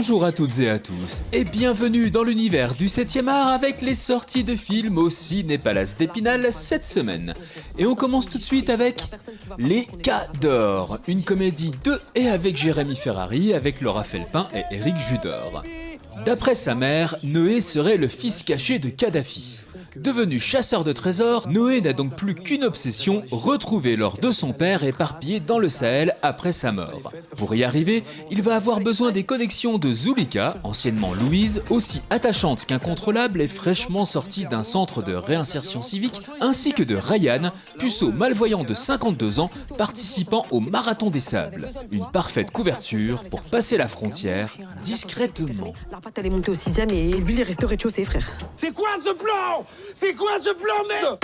Bonjour à toutes et à tous, et bienvenue dans l'univers du 7e art avec les sorties de films au Ciné-Palace d'Épinal cette semaine. Et on commence tout de suite avec Les Cadors, une comédie de et avec Jérémy Ferrari, avec Laura Felpin et Éric Judor. D'après sa mère, Noé serait le fils caché de Kadhafi. Devenu chasseur de trésors, Noé n'a donc plus qu'une obsession, retrouver l'or de son père éparpillé dans le Sahel après sa mort. Pour y arriver, il va avoir besoin des connexions de Zulika, anciennement Louise, aussi attachante qu'incontrôlable et fraîchement sortie d'un centre de réinsertion civique, ainsi que de Ryan, puceau malvoyant de 52 ans, participant au Marathon des Sables. Une parfaite couverture pour passer la frontière discrètement. L'arpate allait monter au 6e et lui il est resté au rez-de-chaussée, frère. C'est quoi ce plan? C'est quoi ce plan, merde?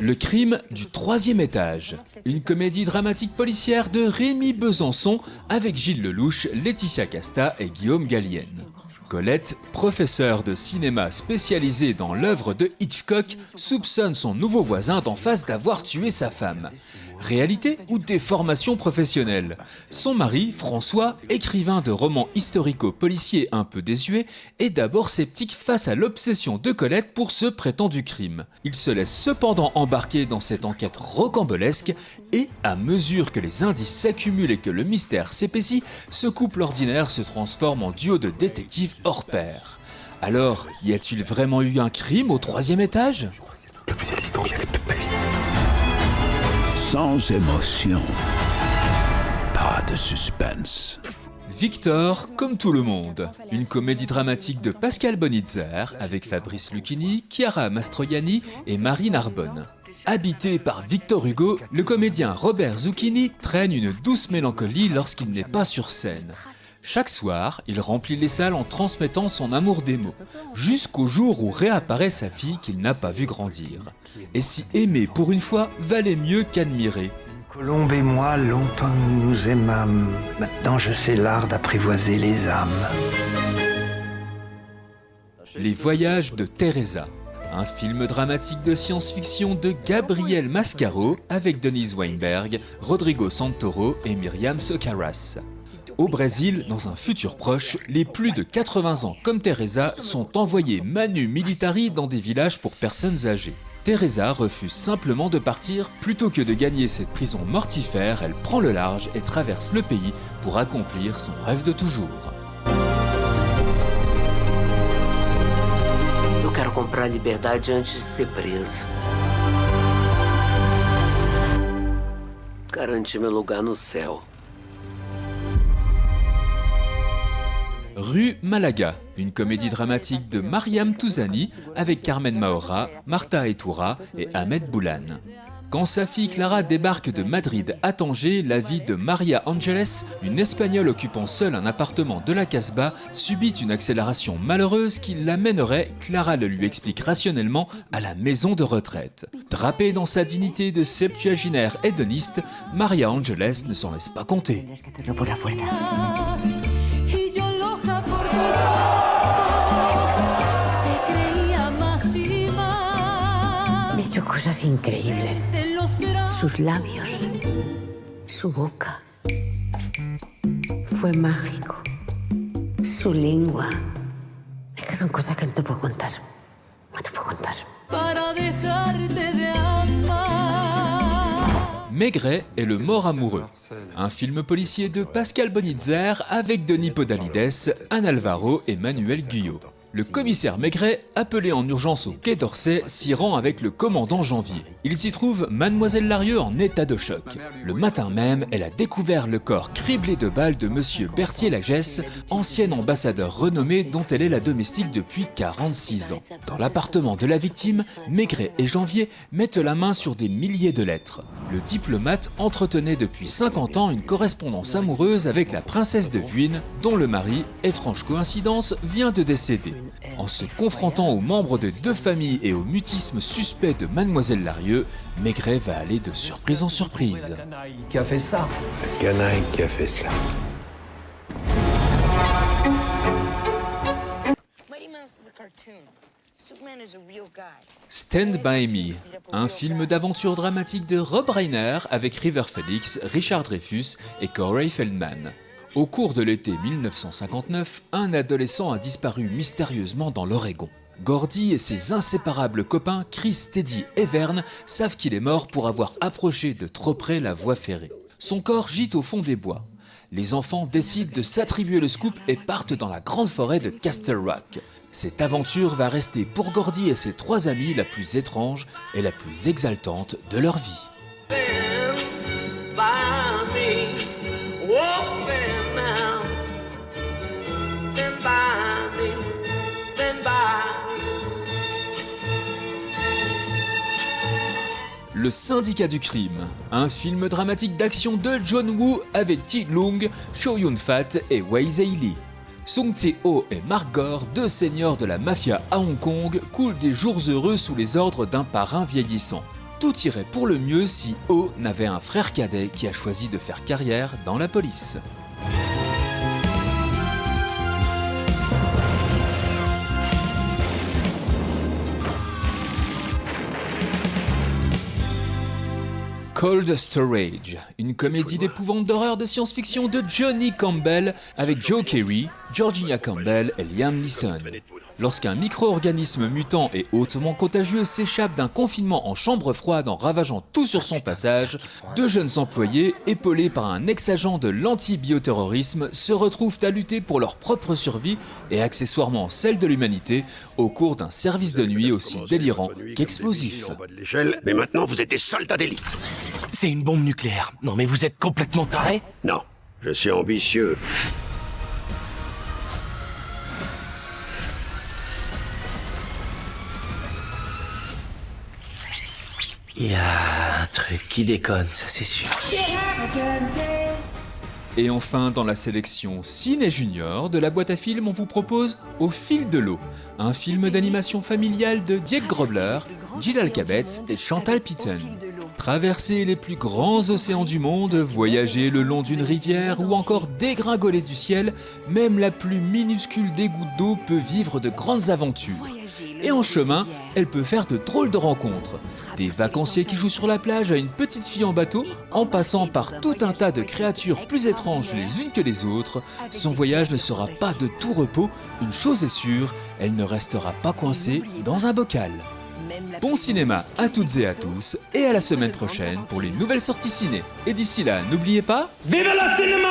Le crime du 3e étage, une comédie dramatique policière de Rémi Besançon avec Gilles Lelouch, Laetitia Casta et Guillaume Gallienne. Colette, professeure de cinéma spécialisée dans l'œuvre de Hitchcock, soupçonne son nouveau voisin d'en face d'avoir tué sa femme. Réalité ou déformation professionnelle? Son mari, François, écrivain de romans historico-policiers un peu désuets, est d'abord sceptique face à l'obsession de Colette pour ce prétendu crime. Il se laisse cependant embarquer dans cette enquête rocambolesque et, à mesure que les indices s'accumulent et que le mystère s'épaissit, ce couple ordinaire se transforme en duo de détectives hors pair. Alors, y a-t-il vraiment eu un crime au 3e étage? Le plus excitant que j'ai fait de toute ma vie. Sans émotion, pas de suspense. Victor, comme tout le monde, une comédie dramatique de Pascal Bonitzer avec Fabrice Lucchini, Chiara Mastroianni et Marie Narbonne. Habité par Victor Hugo, le comédien Robert Zucchini traîne une douce mélancolie lorsqu'il n'est pas sur scène. Chaque soir, il remplit les salles en transmettant son amour des mots, jusqu'au jour où réapparaît sa fille qu'il n'a pas vue grandir. Et si aimer pour une fois valait mieux qu'admirer. Colombe et moi, longtemps nous nous aimâmes. Maintenant je sais l'art d'apprivoiser les âmes. Les voyages de Teresa, un film dramatique de science-fiction de Gabriel Mascaro avec Denise Weinberg, Rodrigo Santoro et Myriam Socarrás. Au Brésil, dans un futur proche, les plus de 80 ans comme Teresa sont envoyés manu militari dans des villages pour personnes âgées. Teresa refuse simplement de partir, plutôt que de gagner cette prison mortifère, elle prend le large et traverse le pays pour accomplir son rêve de toujours. Eu quero comprar a liberdade antes de ser preso. Garantir meu lugar no céu. Rue Malaga, une comédie dramatique de Mariam Touzani avec Carmen Maura, Marta Etoura et Ahmed Boulan. Quand sa fille Clara débarque de Madrid à Tanger, la vie de Maria Angeles, une Espagnole occupant seule un appartement de la Casbah, subit une accélération malheureuse qui l'amènerait, Clara le lui explique rationnellement, à la maison de retraite. Drapée dans sa dignité de septuagénaire hédoniste, Maria Angeles ne s'en laisse pas compter. Hizo cosas increíbles. Sus labios, su boca. Fue mágico. Su lengua. Es que son cosas que no te puedo contar. No te puedo contar. Maigret est le mort amoureux, un film policier de Pascal Bonitzer avec Denis Podalides, Anne Alvaro et Manuel Guyot. Le commissaire Maigret, appelé en urgence au Quai d'Orsay, s'y rend avec le commandant Janvier. Il s'y trouve Mademoiselle Larieux en état de choc. Le matin même, elle a découvert le corps criblé de balles de Monsieur Berthier-Lagesse, ancien ambassadeur renommé dont elle est la domestique depuis 46 ans. Dans l'appartement de la victime, Maigret et Janvier mettent la main sur des milliers de lettres. Le diplomate entretenait depuis 50 ans une correspondance amoureuse avec la princesse de Vuine, dont le mari, étrange coïncidence, vient de décéder. En se confrontant aux membres de deux familles et au mutisme suspect de Mademoiselle Larieux, Maigret va aller de surprise en surprise. Qui a fait ça? Le canaille qui a fait ça. Stand By Me, un film d'aventure dramatique de Rob Reiner avec River Phoenix, Richard Dreyfuss et Corey Feldman. Au cours de l'été 1959, un adolescent a disparu mystérieusement dans l'Oregon. Gordy et ses inséparables copains Chris, Teddy et Vern savent qu'il est mort pour avoir approché de trop près la voie ferrée. Son corps gît au fond des bois. Les enfants décident de s'attribuer le scoop et partent dans la grande forêt de Castle Rock. Cette aventure va rester pour Gordy et ses 3 amis la plus étrange et la plus exaltante de leur vie. Le Syndicat du crime, un film dramatique d'action de John Woo avec Thi Lung, Chow Yun-fat et Wei Zhe-li. Song Tae-ho et Mark Gore, 2 seigneurs de la mafia à Hong Kong, coulent des jours heureux sous les ordres d'un parrain vieillissant. Tout irait pour le mieux si Ho n'avait un frère cadet qui a choisi de faire carrière dans la police. Cold Storage, une comédie d'épouvante d'horreur de science-fiction de Johnny Campbell avec Joe Keery, Georgina Campbell et Liam Neeson. Lorsqu'un micro-organisme mutant et hautement contagieux s'échappe d'un confinement en chambre froide en ravageant tout sur son passage, 2 jeunes employés, épaulés par un ex-agent de l'anti-bioterrorisme, se retrouvent à lutter pour leur propre survie et accessoirement celle de l'humanité au cours d'un service de nuit aussi délirant qu'explosif. Mais maintenant, vous êtes des soldats d'élite. C'est une bombe nucléaire. Non mais vous êtes complètement taré? Non, je suis ambitieux. Il y a un truc qui déconne, ça c'est sûr. Et enfin, dans la sélection Ciné Junior de la boîte à films, on vous propose Au fil de l'eau, un film d'animation familiale de Dick Grobler, Jill Alkabetz et Chantal Pitton. Traverser les plus grands océans du monde, voyager le long d'une rivière ou encore dégringoler du ciel, même la plus minuscule des gouttes d'eau peut vivre de grandes aventures. Et en chemin, elle peut faire de drôles de rencontres. Des vacanciers qui jouent sur la plage à une petite fille en bateau, en passant par tout un tas de créatures plus étranges les unes que les autres, son voyage ne sera pas de tout repos, une chose est sûre, elle ne restera pas coincée dans un bocal. Bon cinéma à toutes et à tous, et à la semaine prochaine pour les nouvelles sorties ciné. Et d'ici là, n'oubliez pas... Vive la cinéma!